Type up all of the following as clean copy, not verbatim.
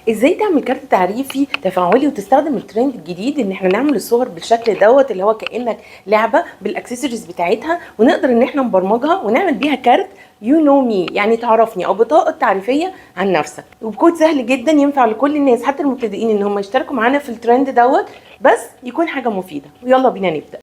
ازاي تعمل كارت تعريفي تفاعلي وتستخدم الترند الجديد ان احنا نعمل الصور بالشكل دوت اللي هو كانك لعبه بالاكسسوارز بتاعتها، ونقدر ان احنا نبرمجها ونعمل بيها كارت يو نو مي، يعني تعرفني او بطاقه تعريفيه عن نفسك، وبكود سهل جدا ينفع لكل الناس حتى المبتدئين ان هم يشتركوا معانا في الترند دوت، بس يكون حاجه مفيده. ويلا بينا نبدا.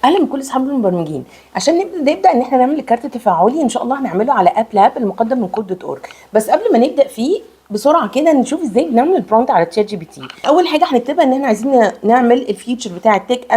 اهلا بكل اصحاب المبرمجين. عشان نبدا ان احنا نعمل الكارت التفاعلي ان شاء الله هنعمله على اب لاب المقدم من كود دوت اورج. بس قبل ما نبدا فيه بسرعه كده نشوف ازاي بنعمل البرومبت على تشات جي بي تي. اول حاجه هنكتبها ان احنا عايزين نعمل الفيتشر بتاع تيك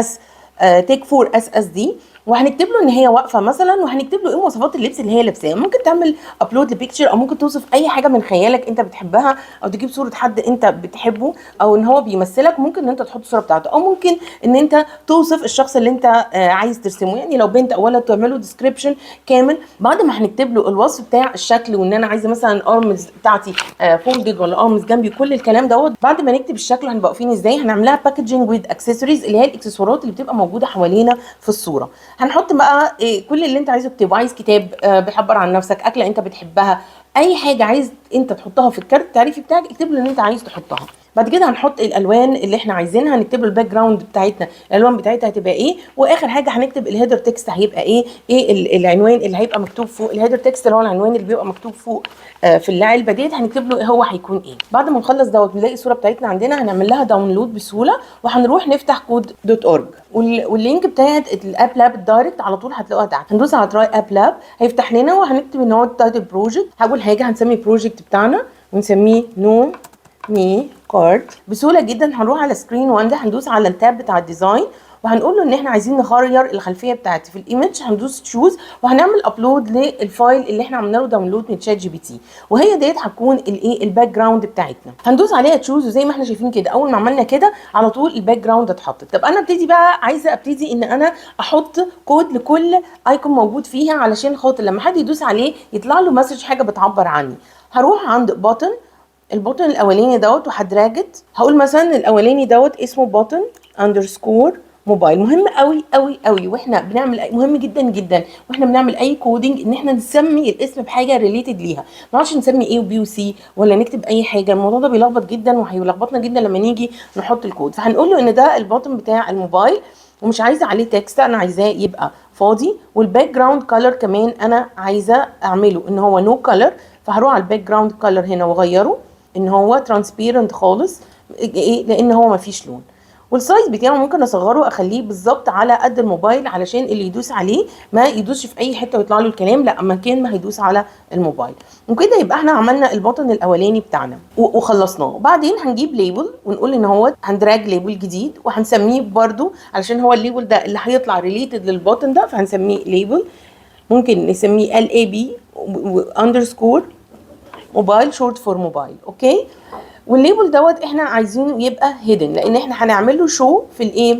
4 اس اس دي، وهنكتب له ان هي واقفه مثلا، وهنكتب له ايه مواصفات اللبس اللي هي لابساه. ممكن تعمل ابلود لبيكتشر، او ممكن توصف اي حاجه من خيالك انت بتحبها، او تجيب صوره حد انت بتحبه او ان هو بيمثلك. ممكن ان انت تحط الصوره بتاعته، او ممكن ان انت توصف الشخص اللي انت عايز ترسمه، يعني لو بنت او ولد تعمله ديسكريبشن كامل. بعد ما هنكتب له الوصف بتاع الشكل، وان انا عايزه مثلا ارمز بتاعتي فولدد ولا ارمز جنبي، كل الكلام دوت. بعد ما نكتب الشكل هنبقى واقفين ازاي هنعملها باكجينج ويز اكسسوارز، اللي هي الاكسسوارات اللي بتبقى موجوده حوالينا في الصوره. هنحط بقى كل اللي انت عايزه تكتبه. عايز كتاب بيعبر عن نفسك، اكله انت بتحبها، اي حاجه عايز انت تحطها في الكارت التعريفي بتاعك اكتب له ان انت عايز تحطها. بعد كده هنحط الالوان اللي احنا عايزينها، هنكتب له الباك جراوند بتاعتنا، الالوان بتاعتها هتبقى ايه، واخر حاجه هنكتب الهيدر تكست هيبقى ايه العنوان اللي هيبقى مكتوب فوق. الهيدر تكست اللي هو العنوان اللي بيبقى مكتوب فوق في العلبه ديت، هنكتب له هو هيكون ايه. بعد ما نخلص دوت بنلاقي الصوره بتاعتنا عندنا، هنعمل لها داونلود بسهوله، وهنروح نفتح كود دوت اورج، واللينك بتاعت الاب لاب الدايركت على طول هتلاقوها تحت. هندوس على تراي اب لاب هيفتح لنا، وهنكتب ان هو تايتل بروجكت. اول حاجه هنسمي البروجكت بتاعنا ونسميه نو مي كارد. بسهوله جدا هنروح على سكرين 1 ده، هندوس على التاب بتاع الديزاين، وهنقول له ان احنا عايزين نغير الخلفيه بتاعتي في الايمج. هندوس تشوز، وهنعمل ابلود للفايل اللي احنا عملنا له داونلود من تشات جي بي تي، وهي ديت هتكون الايه الباك جراوند بتاعتنا. هندوس عليها تشوز، وزي ما احنا شايفين كده اول ما عملنا كده على طول الباك جراوند اتحطت. طب انا ابتدي بقى، عايزه ابتدي ان انا احط كود لكل ايكون موجود فيها، علشان خاطر لما حد يدوس عليه يطلع له مسج حاجه بتعبر عني. هروح عند بوتن، البوتن الاولاني دوت، وهدراجت. هقول مثلا الاولاني دوت اسمه بوتن اندرسكور موبايل. مهم قوي قوي قوي واحنا بنعمل مهم جدا جدا واحنا بنعمل اي كودنج ان احنا نسمي الاسم بحاجه ريليتد ليها. ما نعرفش نسمي ايه وبي وسي ولا نكتب اي حاجه، الموضوع ده بيلخبط جدا وهيلخبطنا جدا لما نيجي نحط الكود. فهنقول له ان ده البوتن بتاع الموبايل، ومش عايزه عليه تكست، انا عايزاه يبقى فاضي. والباك جراوند كلر كمان انا عايزه اعمله ان هو نو كلر، فهروح على الباك جراوند كلر هنا واغيره ان هو ترانسبيرنت خالص، ايه لان هو مفيش لون. والسايز بتاعه ممكن اصغره اخليه بالظبط على قد الموبايل، علشان اللي يدوس عليه ما يدوسش في اي حته ويطلع له الكلام، لا مكان ما هيدوس على الموبايل. وكده يبقى احنا عملنا البطن الاولاني بتاعنا وخلصناه. وبعدين هنجيب ليبل ونقول ان هو هندراج ليبل جديد، وهنسميه برده علشان هو الليبل ده اللي هيطلع ريليتد للبطن ده، فهنسميه ليبل. ممكن نسميه ال اي بي اندرسكور موبايل، شورت فور موبايل. اوكي. والليبل دوت احنا عايزينه يبقى هيدن، لان احنا هنعمل له شو في الايه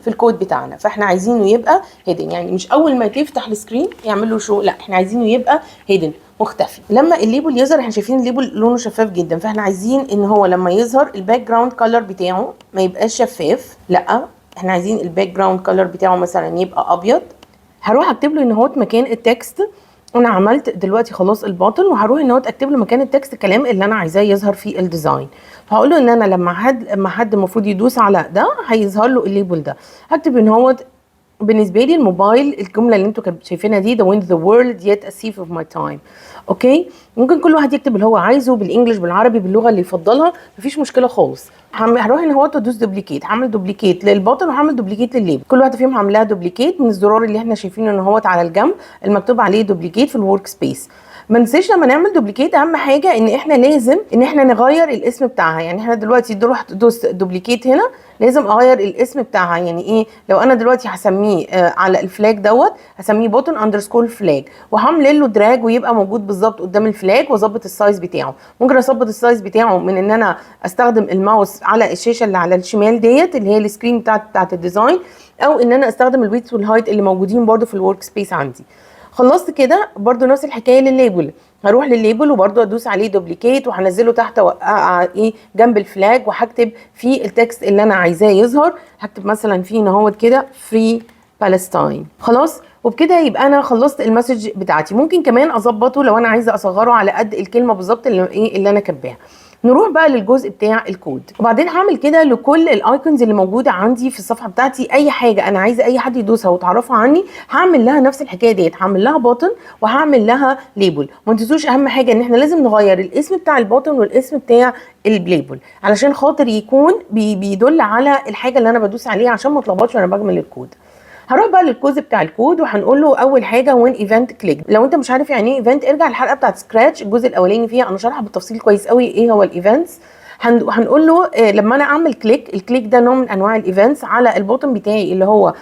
في الكود بتاعنا، فاحنا عايزينه يبقى هيدن، يعني مش اول ما تفتح السكرين يعمل له شو، لا احنا عايزينه يبقى هيدن مختفي. لما الليبل يظهر، احنا شايفين الليبل لونه شفاف جدا، فاحنا عايزين ان هو لما يظهر الباك جراوند كلر بتاعه ما يبقاش شفاف، لا احنا عايزين الباك جراوند كلر بتاعه مثلا يبقى ابيض. هروح اكتب له ان هو مكان التكست، انا عملت دلوقتي خلاص الباطن، وهروح ان هو اكتب له مكان التكست الكلام اللي انا عايزاه يظهر في الديزاين. فهقول له ان انا لما حد المفروض يدوس على ده هيظهر له الليبل ده. هكتب ان هو بالنسبه لي الموبايل، الجمله اللي انتوا شايفينها دي the wind the world yet a thief of my time. اوكي. ممكن كل واحد يكتب اللي هو عايزه بالانجلش بالعربي باللغه اللي يفضلها، مفيش مشكله خالص. هروح ان هو تدوس دوبليكيت، هعمل دوبليكيت للباطن وهعمل دوبليكيت للليبل. كل واحده فيهم هعملها دوبليكيت من الزرار اللي احنا شايفينه ان هو على الجنب المكتوب عليه دوبليكيت في الورك سبيس. ما ننساش لما نعمل دوبليكيت اهم حاجه ان احنا لازم ان احنا نغير الاسم بتاعها. يعني احنا دلوقتي رحت دوست دوبليكيت هنا، لازم اغير الاسم بتاعها. يعني ايه؟ لو انا دلوقتي هسميه على الفلاج دوت هسميه بوتن اندرسكور فلاج، وهعمل له دراج ويبقى موجود بالظبط قدام الفلاج، واظبط السايز بتاعه. ممكن اظبط السايز بتاعه من ان انا استخدم الماوس على الشاشه اللي على الشمال ديت اللي هي السكرين بتاعت الديزاين، او ان انا استخدم الويدث والهايت اللي موجودين برده في الورك سبيس عندي. خلصت كده برضو نفس الحكايه للليبل. هروح للليبل وبرده ادوس عليه دوبليكيت وهنزله تحت ايه جنب الفلاج، وهكتب فيه التكست اللي انا عايزاه يظهر. هكتب مثلا فيه اهوت كده فري بالستاين. خلاص، وبكده يبقى انا خلصت المسج بتاعتي. ممكن كمان اظبطه لو انا عايزه اصغره على قد الكلمه بالظبط اللي انا كاتباها. نروح بقى للجزء بتاع الكود، وبعدين هعمل كده لكل الايكونز اللي موجوده عندي في الصفحه بتاعتي. اي حاجه انا عايزه اي حد يدوسها وتعرفها عني هعمل لها نفس الحكايه ديت، هعمل لها بوتن وهعمل لها ليبل. ما تنسوش اهم حاجه ان احنا لازم نغير الاسم بتاع البوتن والاسم بتاع الليبل علشان خاطر يكون بيدل على الحاجه اللي انا بدوس عليها، عشان ما اتلخبطش وانا بجمل الكود. هروح بقى للجزء بتاع الكود وهنقول له اول حاجه وين ايفنت كليك. لو انت مش عارف يعني ايه ايفنت ارجع الحلقه بتاعت سكراتش الجزء الاولاني فيها انا شارحه بالتفصيل كويس قوي ايه هو الايفنتس. هنقول له لما انا اعمل كليك، الكليك ده نوع من انواع الايفنتس على البوتن بتاعي اللي هو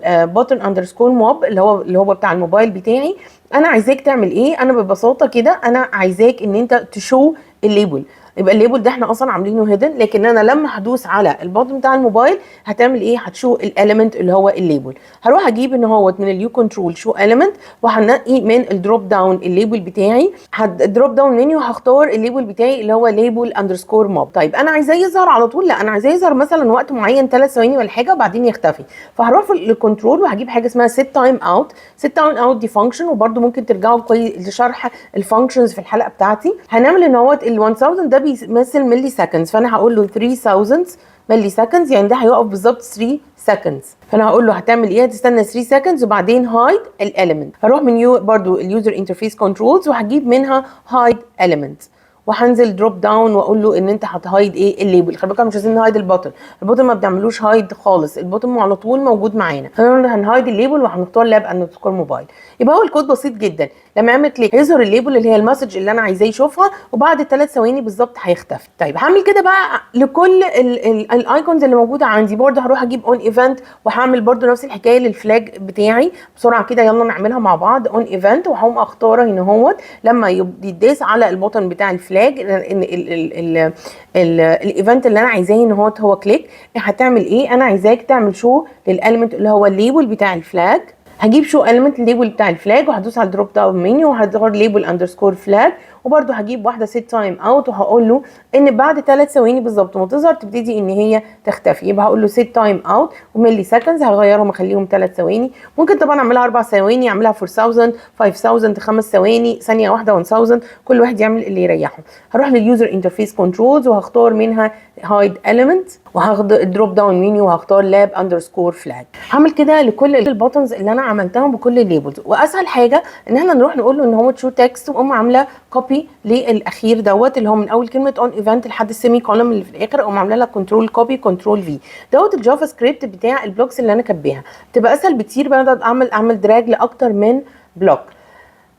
بوتن اندرسكور موب اللي هو بتاع الموبايل بتاعي. انا عايزاك تعمل ايه؟ انا ببساطه كده انا عايزاك ان انت تشو الليبل. يبقى الليبل ده احنا اصلا عاملينه هيدن، لكن انا لما هدوس على البوتن بتاع الموبايل هتعمل ايه؟ هتشو الاليمنت اللي هو الليبل. هروح اجيب ان هو من اليو كنترول شو اليمنت، وهنقي من الدروب داون الليبل بتاعي. الدروب داون منيو هختار الليبل بتاعي اللي هو ليبل اندرسكور موب. طيب انا عايزاه يظهر على طول؟ لا، انا عايزاه يظهر مثلا وقت معين 3 ثواني ولا حاجه وبعدين يختفي. فهروح للكنترول وهجيب حاجه اسمها سيت تايم اوت. سيت تايم اوت دي فانكشن، وبرده ممكن ترجعوا كويس لشرح الفانكشنز في الحلقه بتاعتي. هنعمل ان هو ال 1000 ده بيمثل ملي سكندز، فانا هقول له 3000 ملي سكندز، يعني ده هيقف بالظبط 3 سكندز. فانا هقول له هتعمل ايه؟ هتستنى 3 سكندز وبعدين هايد الاليمنت. هروح من برضو اليوزر انترفيس كنترولز وهجيب منها هايد اليمنت، وهنزل دروب داون واقول له ان انت هتهايد ايه؟ الليبل. خلي بالك مش عايزين نهايد البوتن، البوتن ما بنعملوش هايد خالص، البوتن على طول موجود معانا. هنهايد الليبل وهنختار لاب اندرسكور موبايل. يبقى هو الكود بسيط جدا، لما اعمل كليك هيظهر الليبل اللي هي المسج اللي انا عايزاه يشوفها، وبعد 3 ثواني بالظبط هيختفي. طيب هعمل كده بقى لكل الايكونز اللي موجوده عندي. برده هروح اجيب اون ايفنت وهعمل برده نفس الحكايه للفلاج بتاعي. بسرعه كده يلا نعملها مع بعض. اون ايفنت وهقوم اختار هنا اهوت لما يداس على البوتن بتاع الفلاج ان الايفنت اللي انا عايزاه ان هو كليك. هتعمل ايه؟ انا عايزاك تعمل شو للاليمنت اللي هو الليبل بتاع الفلاج. هجيب شو اليمنت الليبل بتاع الفلاج وهدوس على الدروب داون منيو وهظهر ليبل اندرسكور فلاج، وبرده هجيب واحده سيت تايم اوت وهقول له ان بعد 3 ثواني بالظبط ما تظهر تبتدي ان هي تختفي. يبقى هقول له سيت تايم اوت وملي سكندز هغيرهم اخليهم 3 ثواني. ممكن طبعا اعملها 4 ثواني، اعملها 4000 5000 5 ثواني، ثانيه واحده 1000، كل واحد يعمل اللي يريحه. هروح لليوزر انترفيس كنترولز وهختار منها هايد اليمنت وهاخد الدروب داون منيو وهختار لاب اندرسكور فلاج. هعمل كده لكل البوتنز اللي انا عملتهم بكل الليبلز. واسهل حاجه ان احنا نروح نقول له ان هو تشو تكست، واقوم عامله كوبي للاخير دوت اللي هو من اول كلمه اون ايفنت لحد السيمي كولوم اللي في الاخر، اقوم عامله لها كنترول كوبي كنترول في دوت الجافا سكريبت بتاع البلوكس اللي انا كاتباها. تبقى اسهل بكتير بقى اعمل دراج لاكتر من بلوك،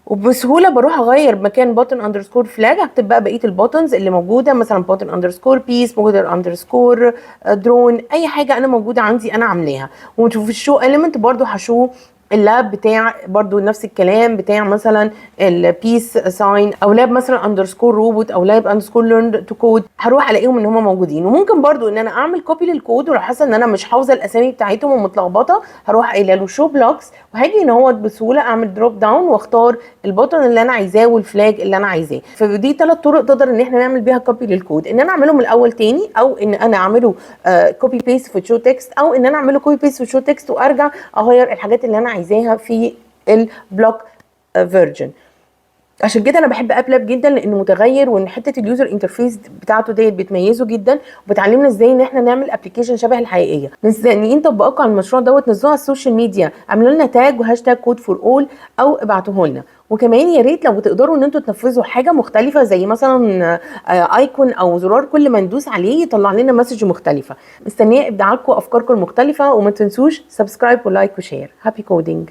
وبسهوله بروح اغير مكان بوتن اندرسكور فلاج. هكتب بقى بقيه البوتنز اللي موجوده، مثلا بوتن اندرسكور بيس، بوتن اندرسكور درون، اي حاجه انا موجوده عندي انا عاملاها. وفي الشو اليمنت برده هشو اللاب بتاع برضو نفس الكلام بتاع مثلا البيس ساين، او لاب مثلا اندرسكور روبوت، او لاب اندرسكور ليرن تو كود. هروح الاقيهم ان هم موجودين. وممكن برضو ان انا اعمل كوبي للكود، ولو حاسه ان انا مش حافظه الاسامي بتاعتهم ومتلخبطه هروح قايله له شو بلوكس، وهاجي ان هو بسهوله اعمل دروب داون واختار البوتن اللي انا عايزاه والفلاج اللي انا عايزاه. فدي 3 طرق تقدر ان احنا نعمل بيها كوبي للكود، ان انا اعمله من الاول تاني، او ان انا اعمله كوبي بيست في شو تكست، او ان انا اعمله كوبي بيست في شو تكست وارجع اغير الحاجات اللي انا عايزاها في البلوك فيرجن. عشان كده انا بحب اب لاب جدا، لانه متغير، وان حته اليوزر انترفيس بتاعته ديت بتميزه جدا، وبتعلمنا ازاي ان احنا نعمل ابلكيشن شبه الحقيقيه. مستنيين تطبقوا على المشروع دوت، نزلوه على السوشيال ميديا، اعملوا لنا تاج وهاشتاج كود فور اول، او ابعتوه لنا. وكمان يا ريت لو تقدروا ان انتوا تنفذوا حاجه مختلفه، زي مثلا ايكون او زرار كل ما ندوس عليه يطلع لنا مسج مختلفه. مستنيه ابداعاتكم وافكاركم المختلفه، وما تنسوش سبسكرايب ولايك وشير. هابي كودينج.